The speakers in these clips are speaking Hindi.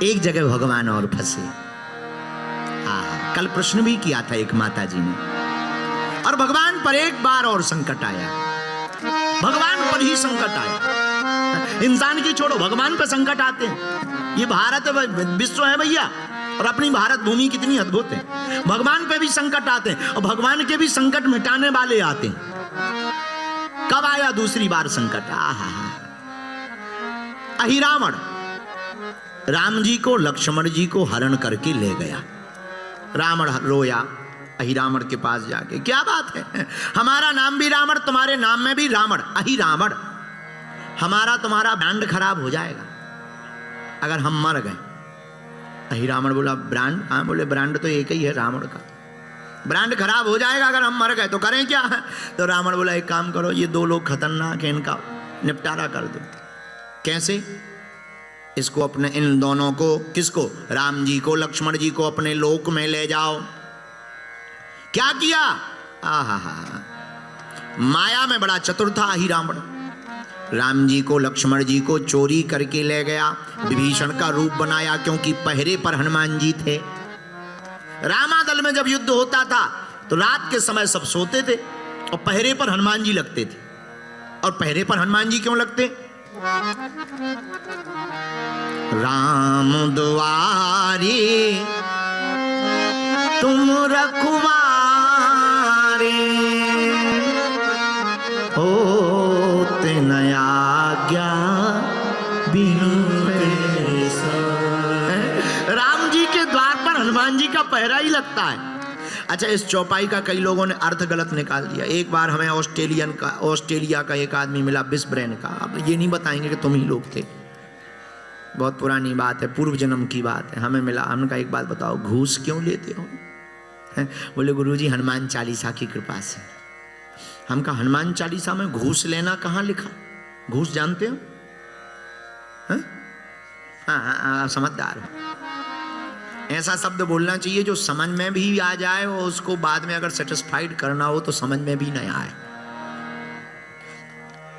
एक जगह भगवान और फंसे। कल प्रश्न भी किया था एक माता जी ने, और भगवान पर एक बार और संकट आया, भगवान पर ही संकट आया। इंसान की छोड़ो, भगवान पर संकट आते हैं। ये भारत विश्व है भैया, और अपनी भारत भूमि कितनी अद्भुत है। भगवान पे भी संकट आते हैं, और भगवान के भी संकट मिटाने वाले आते हैं। कब आया दूसरी बार संकट? अहिरावण राम जी को, लक्ष्मण जी को हरण करके ले गया। रावण रोया अहिरावण के पास जाके, क्या बात है, हमारा नाम भी रावण, तुम्हारे नाम में भी रावण, अहिरावण, हमारा तुम्हारा ब्रांड खराब हो जाएगा अगर हम मर गए। अहिरावण बोला ब्रांड? हाँ, बोले ब्रांड तो एक ही है रावण का, ब्रांड खराब हो जाएगा अगर हम मर गए तो करें क्या? तो रावण बोला एक काम करो, ये दो लोग खतरनाक हैं, इनका निपटारा कर दो। कैसे? इसको अपने, इन दोनों को, किसको? राम जी को, लक्ष्मण जी को अपने लोक में ले जाओ। क्या किया? माया में बड़ा चतुर था अहिरावण। राम जी को, लक्ष्मण जी को चोरी करके ले गया, विभीषण का रूप बनाया, क्योंकि पहरे पर हनुमान जी थे। रामादल में जब युद्ध होता था तो रात के समय सब सोते थे और पहरे पर हनुमान जी लगते थे। और पहरे पर हनुमान जी क्यों लगते? राम दुआरे तुम रखवारे, होते न आज्ञा बिनु पैसा। राम जी के द्वार पर हनुमान जी का पहरा ही लगता है। अच्छा, इस चौपाई का कई लोगों ने अर्थ गलत निकाल दिया। एक बार हमें ऑस्ट्रेलिया का एक आदमी मिला, बिस्ब्रेन का। अब ये नहीं बताएंगे कि तुम ही लोग थे, बहुत पुरानी बात है, पूर्व जन्म की बात है। हमें मिला, हमने कहा एक बात बताओ, घूस क्यों लेते हो? बोले गुरुजी हनुमान चालीसा की कृपा से। हम कहा हनुमान चालीसा में घूस लेना कहाँ लिखा? घूस जानते हो? हाँ, समझदार हो। ऐसा शब्द बोलना चाहिए जो समझ में भी आ जाए और उसको बाद में अगर सेटिस्फाइड करना हो तो समझ में भी नहीं आए।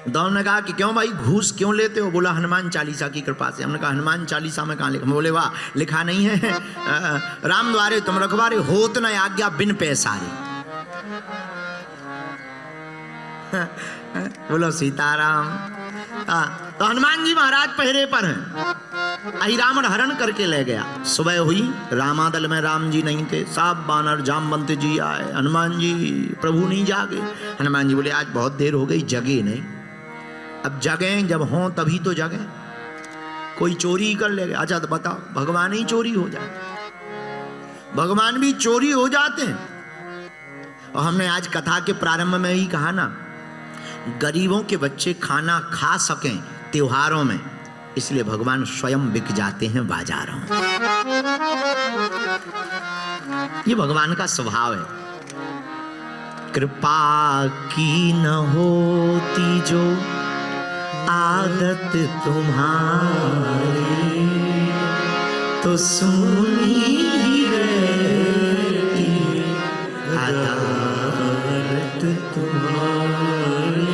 तो ने कहा कि क्यों भाई घूस क्यों लेते हो? बोला हनुमान चालीसा की कृपा से। हमने कहा हनुमान चालीसा में कहाँ लिखा? बोले वाह, लिखा नहीं है, राम द्वारे तुम रखवारे, होत न आज्ञा बिन पैसारे। बोलो सीताराम। तो हनुमान जी महाराज पहरे पर हैं। अहिरावण हरण करके ले गया। सुबह हुई, रामादल में राम जी नहीं थे, सब बानर जामवंत जी आए। हनुमान जी प्रभु नहीं जागे। हनुमान जी बोले आज बहुत देर हो गई, जगे नहीं। अब जगे जब हों तभी तो जगे, कोई चोरी ही कर ले गया। अच्छा तो बताओ, भगवान ही चोरी हो जाए? भगवान भी चोरी हो जाते हैं। और हमने आज कथा के प्रारंभ में ही कहा ना, गरीबों के बच्चे खाना खा सकें त्योहारों में, इसलिए भगवान स्वयं बिक जाते हैं बाजारों में। ये भगवान का स्वभाव है। कृपा की न होती जो आदत तुम्हारी, तो सुनी ही रहती अदालत तुम्हारी।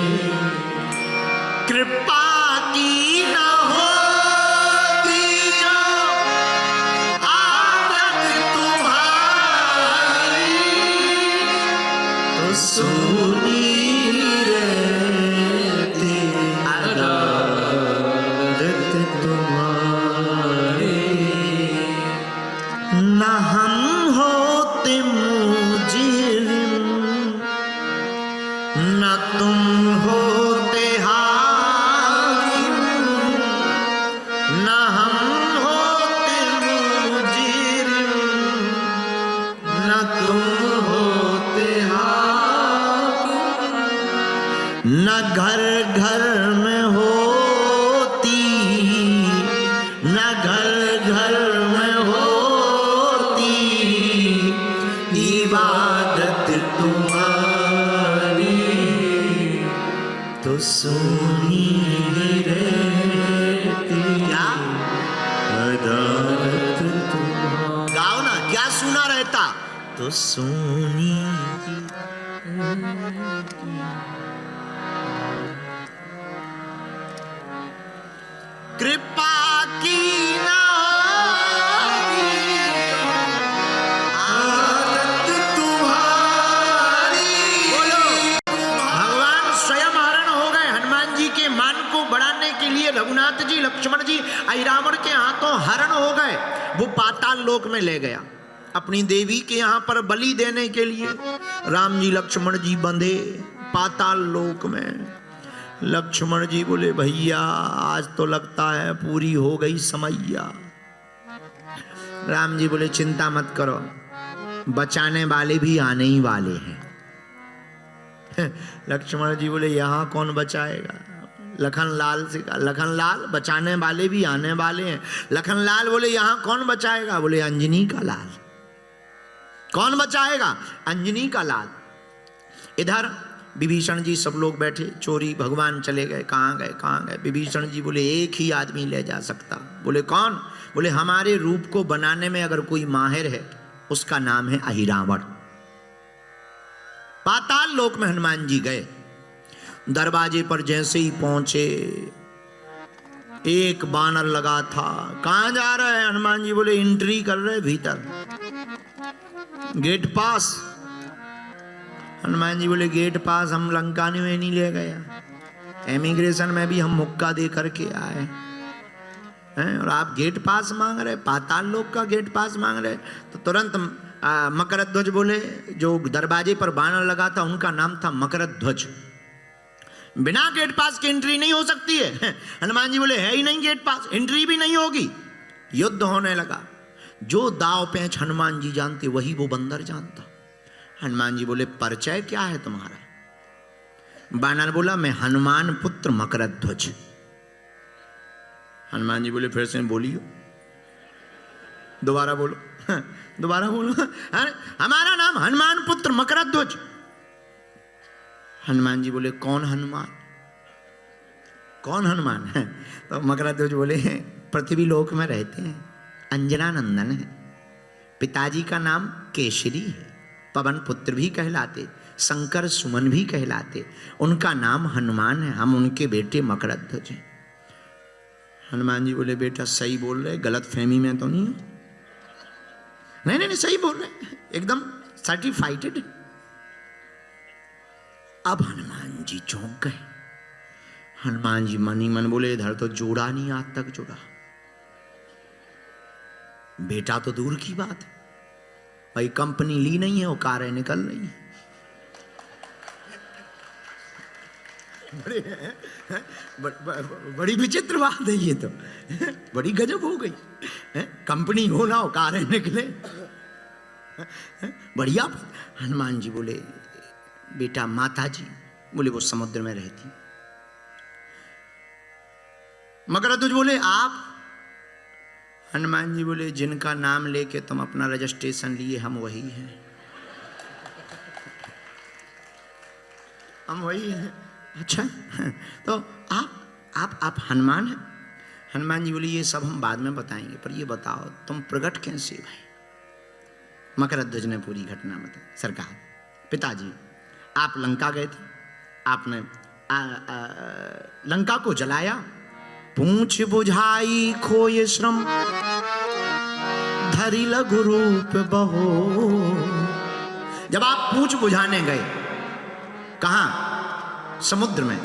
कृपा की न होती जो आदत तुम्हारी, तो सुनी रहती अदालत तुम्हारी। न हम होते मुजरिम, न तुम होते हाकिम, न हम होते मुजरिम, न तुम होते हाकिम। न घर घर में होती, न घर घर में होती इबादत तुम्हारी, तो सुनी रहती क्या अदालत तुम्हारी। गाओ ना, क्या सुना रहता? तो सुनी। कृपा की ना अहिरावण के हाथों हरण हो गए, वो पाताल लोक में ले गया अपनी देवी के यहाँ पर बलि देने के लिए। राम जी लक्ष्मण जी बंधे पाताल लोक में। लक्ष्मण जी बोले भैया आज तो लगता है पूरी हो गई समैया। राम जी बोले चिंता मत करो, बचाने वाले भी आने ही वाले हैं। लक्ष्मण जी बोले यहाँ कौन बचाएगा? लखनलाल से कहा लखनलाल बचाने वाले भी आने वाले हैं। लखनलाल बोले यहाँ कौन बचाएगा? बोले अंजनी का लाल। कौन बचाएगा? अंजनी का लाल। इधर विभीषण जी सब लोग बैठे, चोरी भगवान चले गए। कहाँ गए कहाँ गए? विभीषण जी बोले एक ही आदमी ले जा सकता। बोले कौन? बोले हमारे रूप को बनाने में अगर कोई माहिर है उसका नाम है अहिरावण। पाताल लोक में हनुमान जी गए। दरवाजे पर जैसे ही पहुंचे एक बानर लगा था। कहां जा रहे हैं? हनुमान जी बोले एंट्री कर रहे भीतर, गेट पास। हनुमान जी बोले गेट पास हम लंका में नहीं ले गया, इमिग्रेशन में भी हम मुक्का दे करके आए हैं और आप गेट पास मांग रहे, पाताल लोक का गेट पास मांग रहे। तो तुरंत मकरध्वज बोले, जो दरवाजे पर बानर लगा था उनका नाम था मकरध्वज। बिना गेट पास की एंट्री नहीं हो सकती है। हनुमान जी बोले है ही नहीं गेट पास, एंट्री भी नहीं होगी। युद्ध होने लगा। जो दाव पेंच हनुमान जी जानते वही वो बंदर जानता। हनुमान जी बोले परिचय क्या है तुम्हारा? बानर बोला मैं हनुमान पुत्र मकरध्वज। हनुमान जी बोले फिर से बोलियो, दोबारा बोलो, दोबारा बोलो। हमारा नाम हनुमान पुत्र मकरध्वज। हनुमान जी बोले कौन हनुमान? कौन हनुमान है? तो मकरध्वज बोले पृथ्वी लोक में रहते हैं, अंजना नंदन है, पिताजी का नाम केशरी है, पवन पुत्र भी कहलाते, शंकर सुमन भी कहलाते, उनका नाम हनुमान है, हम उनके बेटे मकरध्वज हैं। हनुमान जी बोले बेटा सही बोल रहे, गलत फहमी में तो नहीं? नहीं नहीं सही बोल रहे, एकदम सर्टिफाइड। अब हनुमान जी चौंक गए। हनुमान जी मन ही मन बोले इधर तो जोड़ा नहीं आज तक जुड़ा, बेटा तो दूर की बात है, भाई कंपनी ली नहीं है, वो कारें निकल रही है। बड़ी विचित्र बात है ये तो, बड़ी गजब हो गई। कंपनी हो ना हो कारें निकले, बढ़िया। हनुमान जी बोले बेटा माता जी, बोले वो समुद्र में रहती। मकरध्वज बोले आप? हनुमान जी बोले जिनका नाम लेके तुम अपना रजिस्ट्रेशन लिए हम वही हैं, हम वही हैं। अच्छा तो आप हनुमान हैं? हनुमान जी बोले ये सब हम बाद में बताएंगे, पर ये बताओ तुम प्रकट कैसे भाई? मकरध्वज ने पूरी घटना बताई। सरकार पिताजी आप लंका गए थे, आपने लंका को जलाया, पूंछ बुझाई खोए श्रम, धरि लघु रूप बहो। जब आप पूंछ बुझाने गए कहां? समुद्र में।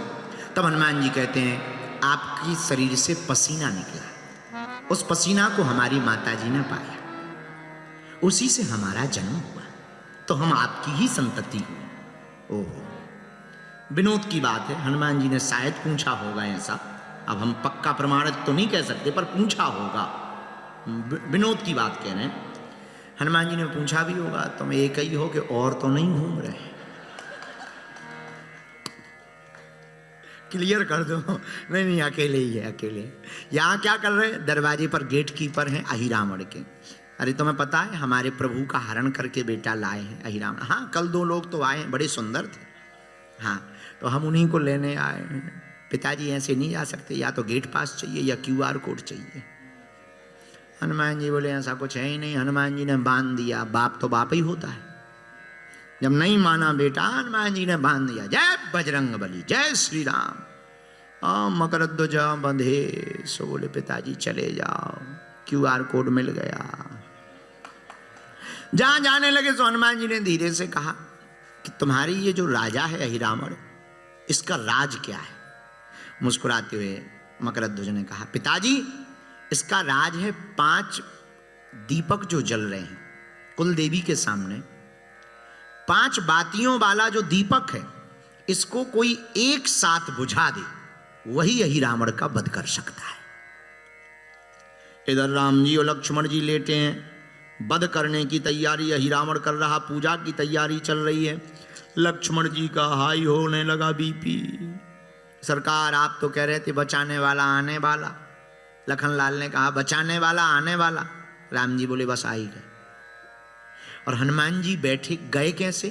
तब हनुमान जी कहते हैं आपकी शरीर से पसीना निकला, उस पसीना को हमारी माताजी ने पाया, उसी से हमारा जन्म हुआ, तो हम आपकी ही संतति हुए। ओहो विनोद की बात है, हनुमान जी ने शायद पूछा होगा ऐसा, अब हम पक्का प्रमाणित तो नहीं कह सकते, पर पूछा होगा, विनोद की बात कह रहे हैं। हनुमान जी ने पूछा भी होगा तुम एक ही हो कि और तो नहीं घूम रहे? क्लियर कर दो। नहीं नहीं अकेले ही है, अकेले। यहाँ क्या कर रहे हैं? दरवाजे पर गेट कीपर हैं अहिरावण के। अरे तुम्हें पता है हमारे प्रभु का हरण करके बेटा लाए हैं अहिरावण। हाँ कल 2 लोग तो आए हैं, बड़े सुंदर थे। हाँ तो हम उन्हीं को लेने आए हैं। पिताजी ऐसे नहीं जा सकते, या तो गेट पास चाहिए या QR कोड चाहिए। हनुमान जी बोले ऐसा कुछ है ही नहीं। हनुमान जी ने बांध दिया, बाप तो बाप ही होता है। जब नहीं माना बेटा, हनुमान जी ने बांध दिया, जय बजरंग बली, जय श्री राम। मकरध्वज बंधे, सो बोले पिताजी चले जाओ, QR कोड मिल गया। जहां जाने लगे तो हनुमान जी ने धीरे से कहा कि तुम्हारी ये जो राजा है अहिरावण, इसका राज क्या है? मुस्कुराते हुए मकरध्वज ने कहा पिताजी इसका राज है 5 दीपक जो जल रहे हैं कुल देवी के सामने। 5 बातियों वाला जो दीपक है, इसको कोई एक साथ बुझा दे, वही यही रावण का वध कर सकता है। इधर राम जी और लक्ष्मण जी लेटे हैं, वध करने की तैयारी यही रावण कर रहा, पूजा की तैयारी चल रही है। लक्ष्मण जी का हाई होने लगा बीपी। सरकार आप तो कह रहे थे बचाने वाला आने वाला। लखनलाल ने कहा बचाने वाला आने वाला। राम जी बोले बस आ ही गए। और हनुमान जी बैठे गए कैसे?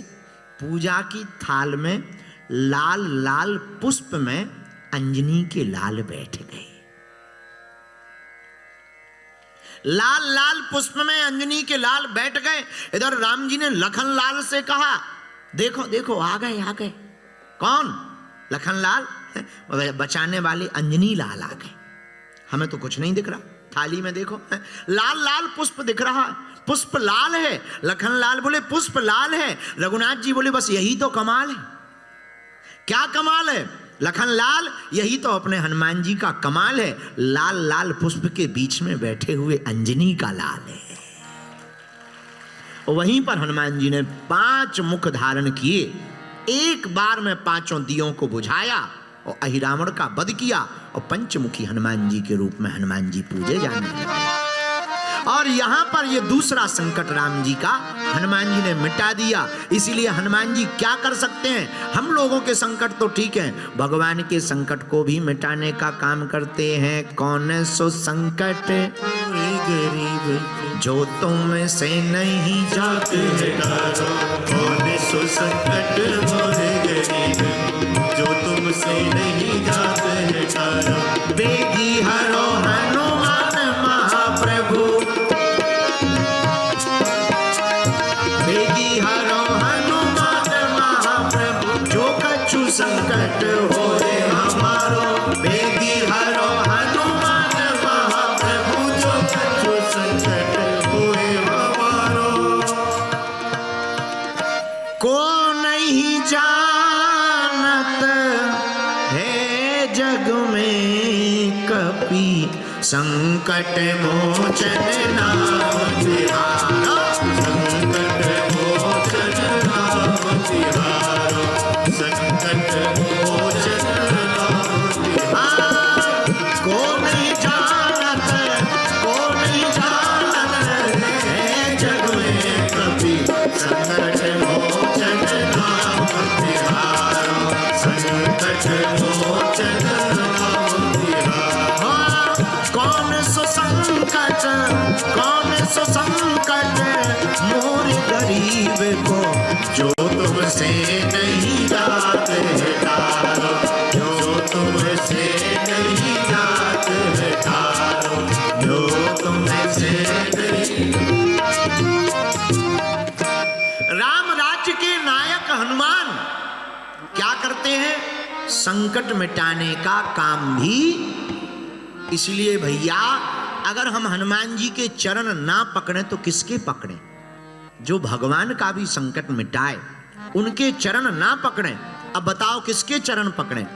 पूजा की थाल में लाल लाल पुष्प में अंजनी के लाल बैठ गए। लाल लाल पुष्प में अंजनी के लाल बैठ गए। इधर राम जी ने लखनलाल से कहा देखो देखो आ गए आ गए। कौन? लखनलाल। बचाने वाले अंजनी लाल आ गए। हमें तो कुछ नहीं दिख रहा, थाली में देखो लाल लाल पुष्प दिख रहा, पुष्प लाल है। लखनलाल बोले पुष्प लाल है। रघुनाथ जी बोले बस यही तो कमाल है। क्या कमाल है? लखनलाल यही तो अपने हनुमान जी का कमाल है। लाल लाल पुष्प के बीच में बैठे हुए अंजनी का लाल है। वहीं पर हनुमान जी ने 5 मुख धारण किए, एक बार में 5 दियों को बुझाया और अहिरावण का वध किया। और पंचमुखी हनुमान जी के रूप में हनुमान जी पूजे जाने लगे। और यहां पर ये दूसरा संकट राम जी का हनुमान जी ने मिटा दिया। इसीलिए हनुमान जी क्या कर सकते हैं? हम लोगों के संकट तो ठीक है, भगवान के संकट को भी मिटाने का काम करते हैं। कौन सो संकट गरीब जो तुम से नहीं जाते तारो, कौन सो संकट मोरे गरीब जो तुमसे नहीं जाते तारो। बेगी हरो हनुमान महाप्रभु, बेगी हरो हनुमान महाप्रभु, जो कछु संकट होए हमारो। बेगी हरो हनुमान महाप्रभु, जो कछु संकट होए हमारो। को नहीं जानत है जग में कपि, संकट मोचन नाम तिहारा। संकट मोचन नाम तिहारा, संकट मोचन नाम तिहारा। को नहीं जानत है जग में कपि, संकट मोचन नाम तिहारा, संकट मोचन नाम तिहारा। कौन सो संकट मोर गरीब को, जो तुमसे नहीं जाते तारो, जो तुमसे नहीं जाते तारो, जो तुमसे नहीं। राम राज्य के नायक हनुमान क्या करते हैं? संकट मिटाने का काम भी। इसलिए भैया अगर हम हनुमान जी के चरण ना पकड़े तो किसके पकड़े? जो भगवान का भी संकट मिटाए उनके चरण ना पकड़े। अब बताओ किसके चरण पकड़े?